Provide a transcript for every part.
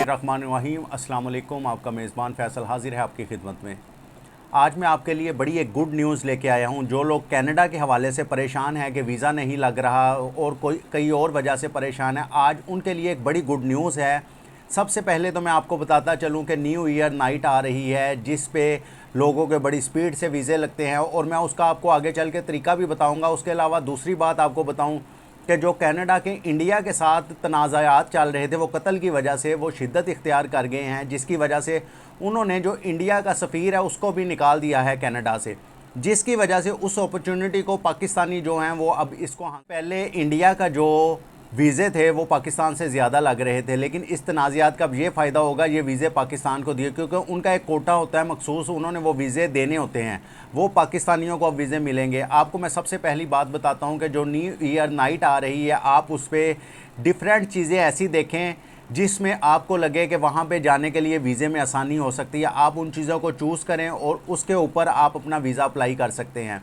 बिस्मिल्लाहिर्रहमानिर्रहीम। अस्सलाम वालेकुम। आपका मेज़बान फ़ैसल हाज़िर है आपकी खिदमत में। आज मैं आपके लिए बड़ी एक गुड न्यूज़ लेके आया हूँ। जो लोग कनाडा के हवाले से परेशान हैं कि वीज़ा नहीं लग रहा और कोई कई और वजह से परेशान है, आज उनके लिए एक बड़ी गुड न्यूज़ है। सबसे पहले तो मैं आपको बताता चलूँ कि न्यू ईयर नाइट आ रही है, जिस पे लोगों के बड़ी स्पीड से वीज़े लगते हैं, और मैं उसका आपको आगे चल के तरीका भी बताऊँगा। उसके अलावा दूसरी बात आपको बताऊँ कि जो कनाडा के इंडिया के साथ तनाज़ात चल रहे थे, वो कत्ल की वजह से वो शिद्दत इख्तियार कर गए हैं, जिसकी वजह से उन्होंने जो इंडिया का सफ़ीर है उसको भी निकाल दिया है कनाडा से, जिसकी वजह से उस अपॉर्चुनिटी को पाकिस्तानी जो हैं वो अब इसको पहले इंडिया का जो वीज़े थे वो पाकिस्तान से ज़्यादा लग रहे थे, लेकिन इस तनाज़ात का अब ये फ़ायदा होगा, ये वीज़े पाकिस्तान को दिए, क्योंकि उनका एक कोटा होता है मखसूस, उन्होंने वो वीज़े देने होते हैं, वो पाकिस्तानियों को अब वीज़े मिलेंगे। आपको मैं सबसे पहली बात बताता हूँ कि जो न्यू ईयर नाइट आ रही है, आप उस पर डिफरेंट चीज़ें ऐसी देखें जिसमें आपको लगे कि वहाँ पे जाने के लिए वीज़े में आसानी हो सकती है। आप उन चीज़ों को चूज़ करें और उसके ऊपर आप अपना वीज़ा अप्लाई कर सकते हैं।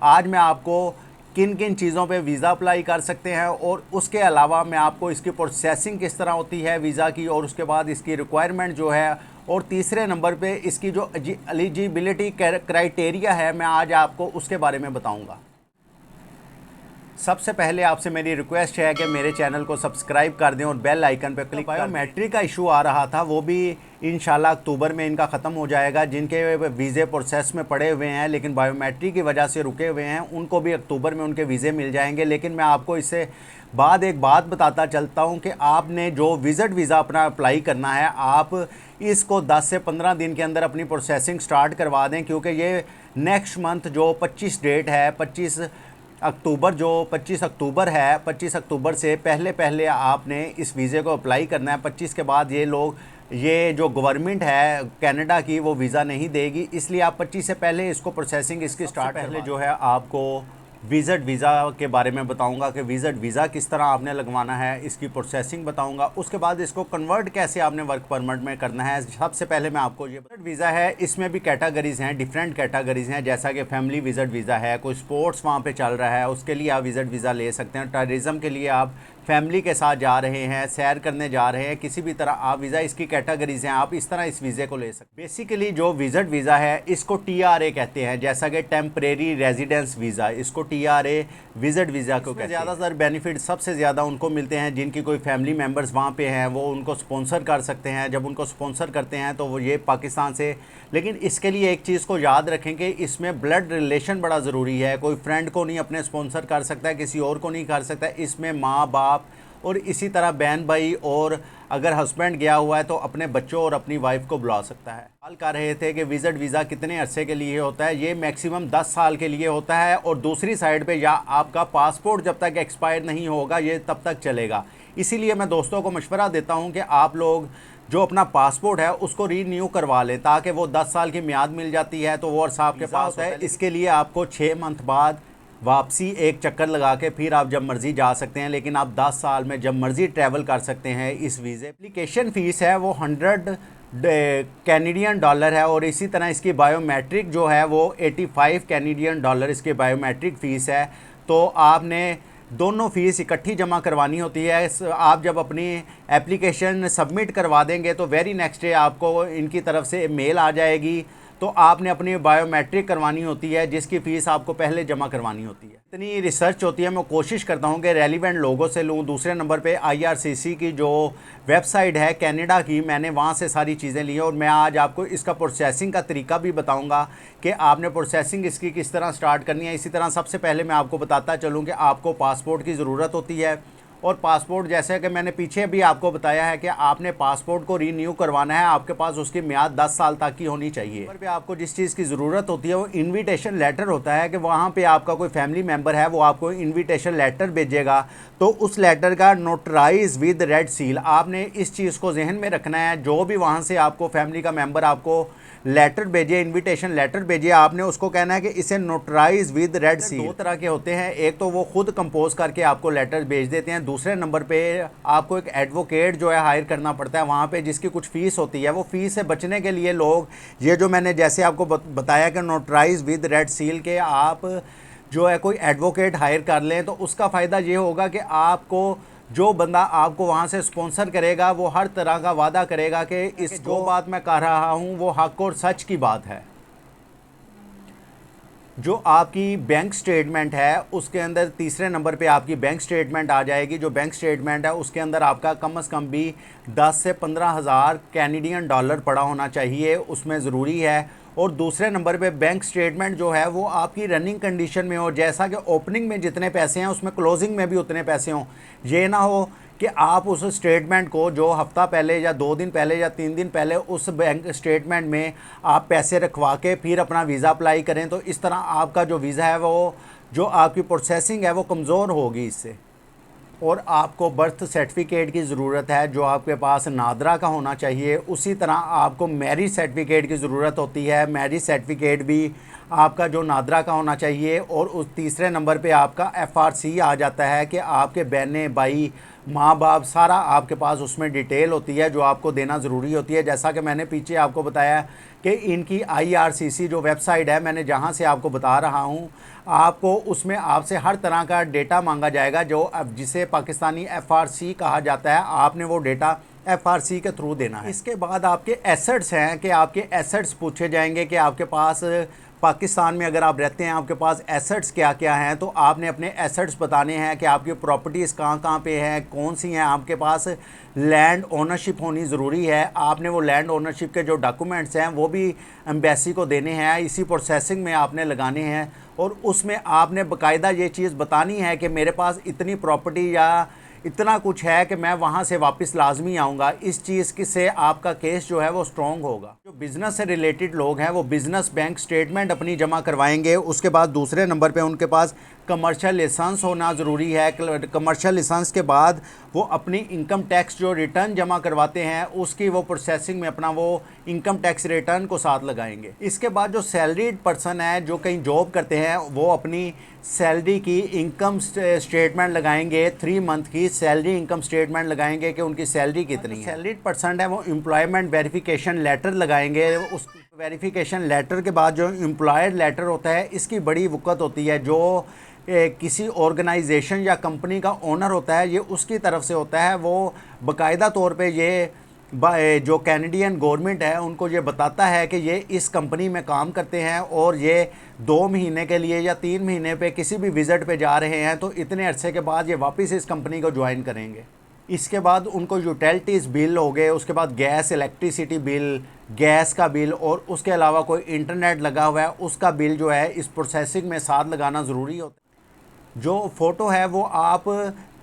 आज मैं आपको किन किन चीज़ों पे वीज़ा अप्लाई कर सकते हैं, और उसके अलावा मैं आपको इसकी प्रोसेसिंग किस तरह होती है वीज़ा की, और उसके बाद इसकी रिक्वायरमेंट जो है, और तीसरे नंबर पे इसकी जो एलिजिबिलिटी क्राइटेरिया है, मैं आज आपको उसके बारे में बताऊंगा। सबसे पहले आपसे मेरी रिक्वेस्ट है कि मेरे चैनल को सब्सक्राइब कर दें और बेल आइकन पर क्लिक। बायोमेट्रिक का इशू आ रहा था, वो भी इंशाल्लाह अक्टूबर में इनका ख़त्म हो जाएगा। जिनके वीज़े प्रोसेस में पड़े हुए हैं लेकिन बायोमेट्रिक की वजह से रुके हुए हैं, उनको भी अक्टूबर में उनके वीज़े मिल जाएंगे। लेकिन मैं आपको इससे बाद एक बात बताता चलता हूँ कि आपने जो विज़िट वीज़ा अपना अप्लाई करना है, आप इसको 10 से 15 दिन के अंदर अपनी प्रोसेसिंग स्टार्ट करवा दें, क्योंकि ये नेक्स्ट मंथ जो 25 डेट है, 25 अक्टूबर, जो 25 अक्टूबर है, 25 अक्टूबर से पहले पहले आपने इस वीज़े को अप्लाई करना है। 25 के बाद ये जो गवर्नमेंट है कनाडा की, वो वीज़ा नहीं देगी, इसलिए आप 25 से पहले इसको प्रोसेसिंग इसकी स्टार्ट पहले जो है आपको विज़िट वीज़ा के बारे में बताऊंगा कि विज़िट वीज़ा किस तरह आपने लगवाना है, इसकी प्रोसेसिंग बताऊंगा। उसके बाद इसको कन्वर्ट कैसे आपने वर्क परमिट में करना है। सबसे पहले मैं आपको ये विज़िट वीज़ा है, इसमें भी कैटेगरीज़ हैं, डिफरेंट कैटेगरीज़ हैं, जैसा कि फैमिली विज़िट वीज़ा है, कोई स्पोर्ट्स वहाँ पे चल रहा है उसके लिए आप विज़िट वीज़ा ले सकते हैं। टूरिज़म के लिए आप फैमिली के साथ जा रहे हैं, सैर करने जा रहे हैं, किसी भी तरह आप वीज़ा, इसकी कैटेगरीज़ हैं, आप इस तरह इस वीज़े को ले सकते हैं। बेसिकली जो विज़िट वीज़ा है इसको TRA कहते हैं, जैसा कि टेम्परेरी रेजिडेंस वीज़ा, इसको TRA विज़िट वीज़ा को कहते हैं। ज़्यादातर बेनिफिट सबसे ज़्यादा उनको मिलते हैं जिनकी कोई फैमिली मेम्बर्स वहाँ पे हैं, वो उनको स्पॉन्सर कर सकते हैं। जब उनको स्पॉन्सर करते हैं तो वो ये पाकिस्तान से, लेकिन इसके लिए एक चीज़ को याद रखें कि इसमें ब्लड रिलेशन बड़ा ज़रूरी है। कोई फ्रेंड को नहीं अपने स्पॉन्सर कर सकता है, किसी और को नहीं कर सकता। इसमें माँ बाप और इसी तरह बहन भाई, और अगर हस्बैंड गया हुआ है तो अपने बच्चों और अपनी वाइफ को बुला सकता है। सवाल कर रहे थे कि विज़िट वीज़ा कितने अरसे के लिए होता है। ये मैक्सिमम 10 साल के लिए होता है, और दूसरी साइड पे या आपका पासपोर्ट जब तक एक्सपायर नहीं होगा ये तब तक चलेगा। इसीलिए मैं दोस्तों को मशवरा देता हूँ कि आप लोग जो अपना पासपोर्ट है उसको रीन्यू करवा लें, ताकि वो 10 साल की मियाद मिल जाती है तो वो अर्सा आपके पास होता है। इसके लिए आपको 6 मंथ बाद वापसी एक चक्कर लगा के फिर आप जब मर्ज़ी जा सकते हैं, लेकिन आप 10 साल में जब मर्ज़ी ट्रैवल कर सकते हैं इस वीज़े। एप्लीकेशन फ़ीस है वो 100 कैनेडियन डॉलर है, और इसी तरह इसकी बायोमेट्रिक जो है वो 85 कैनेडियन डॉलर इसकी बायोमेट्रिक फ़ीस है। तो आपने दोनों फ़ीस इकट्ठी जमा करवानी होती है। आप जब अपनी एप्लीकेशन सबमिट करवा देंगे तो वेरी नेक्स्ट डे आपको इनकी तरफ से मेल आ जाएगी, तो आपने अपनी बायोमेट्रिक करवानी होती है, जिसकी फ़ीस आपको पहले जमा करवानी होती है। इतनी रिसर्च होती है, मैं कोशिश करता हूँ कि रेलिवेंट लोगों से लूँ। दूसरे नंबर पे IRCC की जो वेबसाइट है कनाडा की, मैंने वहाँ से सारी चीज़ें ली हैं, और मैं आज आपको इसका प्रोसेसिंग का तरीका भी बताऊँगा कि आपने प्रोसेसिंग इसकी किस तरह स्टार्ट करनी है। इसी तरह सबसे पहले मैं आपको बताता चलूँ कि आपको पासपोर्ट की ज़रूरत होती है, और पासपोर्ट जैसे कि मैंने पीछे भी आपको बताया है कि आपने पासपोर्ट को रीन्यू करवाना है, आपके पास उसकी मियाद 10 साल तक की होनी चाहिए। पर पे आपको जिस चीज़ की ज़रूरत होती है वो इनविटेशन लेटर होता है, कि वहाँ पे आपका कोई फैमिली मेम्बर है वो आपको इनविटेशन लेटर भेजेगा, तो उस लेटर का नोटराइज विद रेड सील, आपने इस चीज़ को जहन में रखना है। जो भी वहाँ से आपको फैमिली का मेम्बर आपको लेटर भेजे, इनविटेशन लेटर भेजे, आपने उसको कहना है कि इसे नोटराइज विद रेड सील। 2 तरह के होते हैं, एक तो वो खुद कंपोज करके आपको लेटर भेज देते हैं, दूसरे नंबर पे आपको एक एडवोकेट जो है हायर करना पड़ता है वहाँ पे, जिसकी कुछ फ़ीस होती है। वो फ़ीस से बचने के लिए लोग ये जो मैंने जैसे आपको बताया कि नोटराइज विद रेड सील के आप जो है कोई एडवोकेट हायर कर लें, तो उसका फ़ायदा ये होगा कि आपको जो बंदा आपको वहाँ से स्पॉन्सर करेगा वो हर तरह का वादा करेगा कि इस जो बात मैं कह रहा हूँ वो हक और सच की बात है। जो आपकी बैंक स्टेटमेंट है उसके अंदर तीसरे नंबर पे आपकी बैंक स्टेटमेंट आ जाएगी। जो बैंक स्टेटमेंट है उसके अंदर आपका कम से कम भी 10 से 15 हज़ार कैनेडियन डॉलर पड़ा होना चाहिए, उसमें ज़रूरी है। और दूसरे नंबर पे बैंक स्टेटमेंट जो है वो आपकी रनिंग कंडीशन में हो, जैसा कि ओपनिंग में जितने पैसे हैं उसमें क्लोजिंग में भी उतने पैसे हों। ये ना हो कि आप उस स्टेटमेंट को जो हफ़्ता पहले या 2 दिन पहले या 3 दिन पहले उस बैंक स्टेटमेंट में आप पैसे रखवा के फिर अपना वीज़ा अप्लाई करें, तो इस तरह आपका जो वीज़ा है वो जो आपकी प्रोसेसिंग है वो कमज़ोर होगी इससे। और आपको बर्थ सर्टिफिकेट की ज़रूरत है जो आपके पास नादरा का होना चाहिए। उसी तरह आपको मैरिज सर्टिफिकेट की ज़रूरत होती है, मैरिज सर्टिफिकेट भी आपका जो नादरा का होना चाहिए। और उस तीसरे नंबर पे आपका FRC आ जाता है कि आपके बहनें भाई माँ बाप सारा आपके पास उसमें डिटेल होती है जो आपको देना ज़रूरी होती है। जैसा कि मैंने पीछे आपको बताया कि इनकी IRCC जो वेबसाइट है, मैंने जहाँ से आपको बता रहा हूँ, आपको उसमें आपसे हर तरह का डेटा मांगा जाएगा जो अब जिसे पाकिस्तानी FRC कहा जाता है। आपने वो डेटा FRC के थ्रू देना है। इसके बाद आपके एसेट्स हैं कि आपके एसेट्स पूछे जाएंगे कि आपके पास पाकिस्तान में अगर आप रहते हैं आपके पास एसेट्स क्या क्या हैं, तो आपने अपने एसेट्स बताने हैं कि आपकी प्रॉपर्टीज़ कहाँ कहाँ पे हैं, कौन सी हैं। आपके पास लैंड ओनरशिप होनी ज़रूरी है। आपने वो लैंड ओनरशिप के जो डॉक्यूमेंट्स हैं वो भी एम्बेसी को देने हैं, इसी प्रोसेसिंग में आपने लगाने हैं। और उसमें आपने बाकायदा ये चीज़ बतानी है कि मेरे पास इतनी प्रॉपर्टी या इतना कुछ है कि मैं वहाँ से वापस लाजमी आऊँगा। इस चीज़ की से आपका केस जो है वो स्ट्रॉन्ग होगा। जो बिज़नेस से रिलेटेड लोग हैं वो बिज़नेस बैंक स्टेटमेंट अपनी जमा करवाएंगे। उसके बाद दूसरे नंबर पे उनके पास कमर्शियल लाइसेंस होना ज़रूरी है। कमर्शियल लाइसेंस के बाद वो अपनी इनकम टैक्स जो रिटर्न जमा करवाते हैं उसकी वो प्रोसेसिंग में अपना वो इनकम टैक्स रिटर्न को साथ लगाएंगे। इसके बाद जो सैलरीड पर्सन है जो कहीं जॉब करते हैं वो अपनी सैलरी की इनकम स्टेटमेंट लगाएंगे, 3 मंथ की सैलरी इनकम स्टेटमेंट लगाएंगे कि उनकी सैलरी कितनी है। सैलरीड पर्सन है वो एम्प्लॉयमेंट वेरिफिकेशन लेटर लगाएंगे। उस वेरिफिकेशन लेटर के बाद जो एम्प्लॉयर लेटर होता है इसकी बड़ी वक़्त होती है। जो किसी ऑर्गेनाइजेशन या कंपनी का ओनर होता है ये उसकी तरफ से होता है। वो बाकायदा तौर पे ये जो कैनेडियन गवर्नमेंट है उनको ये बताता है कि ये इस कंपनी में काम करते हैं और ये 2 महीने के लिए या 3 महीने पे किसी भी विज़िट पे जा रहे हैं, तो इतने अरसे के बाद ये वापस इस कंपनी को ज्वाइन करेंगे। इसके बाद उनको यूटिलिटीज़ बिल हो गए, उसके बाद गैस इलेक्ट्रिसिटी बिल, गैस का बिल, और उसके अलावा कोई इंटरनेट लगा हुआ है उसका बिल जो है इस प्रोसेसिंग में साथ लगाना ज़रूरी होता है। जो फ़ोटो है वो आप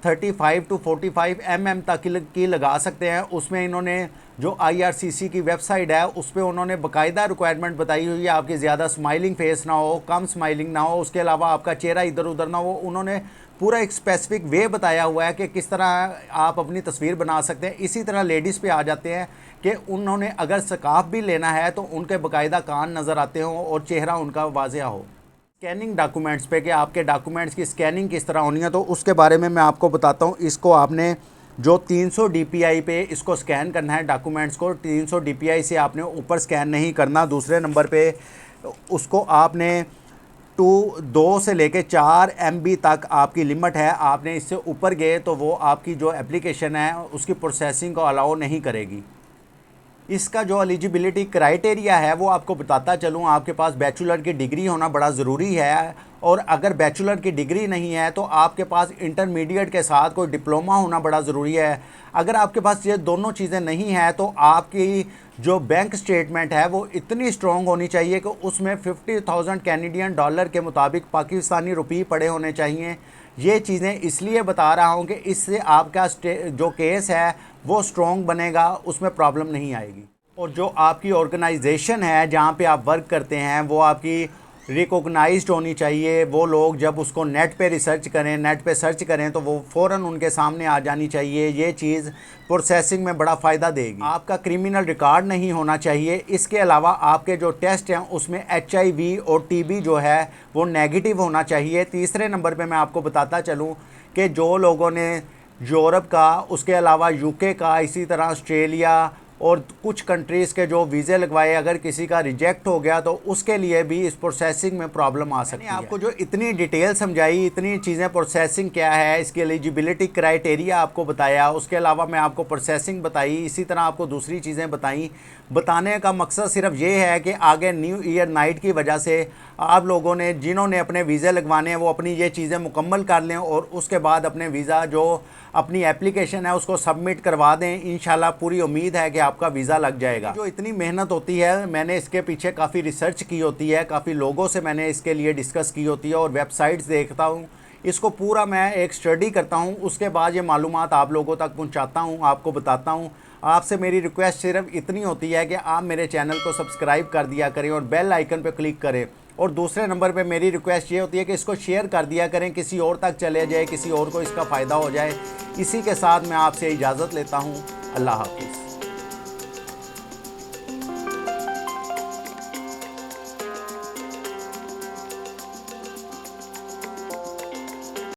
35 to 45 mm तक की लगा सकते हैं। उसमें इन्होंने जो IRCC की वेबसाइट है उस पर उन्होंने बाकायदा रिक्वायरमेंट बताई हुई है। आपकी ज़्यादा स्माइलिंग फेस ना हो, कम स्माइलिंग ना हो, उसके अलावा आपका चेहरा इधर उधर ना हो। उन्होंने पूरा एक स्पेसिफिक वे बताया हुआ है कि किस तरह आप अपनी तस्वीर बना सकते हैं। इसी तरह लेडीज़ पे आ जाते हैं कि उन्होंने अगर स्कार्फ भी लेना है तो उनके बाकायदा कान नज़र आते हों और चेहरा उनका वाज़ेह हो। स्कैनिंग डॉक्यूमेंट्स पे कि आपके डॉक्यूमेंट्स की स्कैनिंग किस तरह होनी है, तो उसके बारे में मैं आपको बताता हूँ। इसको आपने जो 300 DPI पे इसको स्कैन करना है डॉक्यूमेंट्स को। 300 DPI से आपने ऊपर स्कैन नहीं करना। दूसरे नंबर पे उसको आपने 2 से लेके 4 MB तक आपकी लिमिट है। आपने इससे ऊपर गए तो वो आपकी जो एप्लीकेशन है उसकी प्रोसेसिंग को अलाउ नहीं करेगी। इसका जो एलिजिबिलिटी क्राइटेरिया है वो आपको बताता चलूँ। आपके पास बैचलर की डिग्री होना बड़ा ज़रूरी है, और अगर बैचलर की डिग्री नहीं है तो आपके पास इंटरमीडिएट के साथ कोई डिप्लोमा होना बड़ा ज़रूरी है। अगर आपके पास ये दोनों चीज़ें नहीं हैं तो आपकी जो बैंक स्टेटमेंट है वो इतनी स्ट्रॉन्ग होनी चाहिए कि उसमें 50,000 कैनेडियन डॉलर के मुताबिक पाकिस्तानी रुपये पड़े होने चाहिए। ये चीज़ें इसलिए बता रहा हूँ कि इससे आपका जो केस है वो स्ट्रॉन्ग बनेगा, उसमें प्रॉब्लम नहीं आएगी। और जो आपकी ऑर्गेनाइजेशन है जहाँ पे आप वर्क करते हैं वो आपकी रिकॉग्नाइज्ड होनी चाहिए। वो लोग जब उसको नेट पे रिसर्च करें, नेट पे सर्च करें तो वो फ़ौरन उनके सामने आ जानी चाहिए। ये चीज़ प्रोसेसिंग में बड़ा फ़ायदा देगी। आपका क्रिमिनल रिकॉर्ड नहीं होना चाहिए। इसके अलावा आपके जो टेस्ट हैं उसमें HIV और TB जो है वो नेगेटिव होना चाहिए। तीसरे नंबर पे मैं आपको बताता चलूँ कि जो लोगों ने यूरोप का, उसके अलावा UK का, इसी तरह ऑस्ट्रेलिया और कुछ कंट्रीज़ के जो वीज़े लगवाए अगर किसी का रिजेक्ट हो गया तो उसके लिए भी इस प्रोसेसिंग में प्रॉब्लम आ सकती है। आपको जो इतनी डिटेल समझाई, इतनी चीज़ें, प्रोसेसिंग क्या है, इसकी एलिजिबिलिटी क्राइटेरिया आपको बताया, उसके अलावा मैं आपको प्रोसेसिंग बताई, इसी तरह आपको दूसरी चीज़ें बताई। बताने का मकसद सिर्फ ये है कि आगे न्यू ईयर नाइट की वजह से आप लोगों ने, जिन्होंने अपने वीज़े लगवाने हैं, वो अपनी ये चीज़ें मुकम्मल कर लें और उसके बाद अपने वीज़ा जो अपनी एप्लीकेशन है उसको सबमिट करवा दें। इंशाल्लाह पूरी उम्मीद है कि आपका वीज़ा लग जाएगा। जो इतनी मेहनत होती है, मैंने इसके पीछे काफ़ी रिसर्च की होती है, काफ़ी लोगों से मैंने इसके लिए डिस्कस की होती है और वेबसाइट्स देखता हूँ, इसको पूरा मैं एक स्टडी करता हूँ, उसके बाद ये मालूमात आप लोगों तक पहुँचाता हूँ, आपको बताता हूँ। आपसे मेरी रिक्वेस्ट सिर्फ इतनी होती है कि आप मेरे चैनल को सब्सक्राइब कर दिया करें और बेल आइकन पर क्लिक करें। और दूसरे नंबर पे मेरी रिक्वेस्ट ये होती है कि इसको शेयर कर दिया करें, किसी और तक चले जाए, किसी और को इसका फ़ायदा हो जाए। इसी के साथ मैं आपसे इजाज़त लेता हूँ। अल्लाह हाफ़िज़।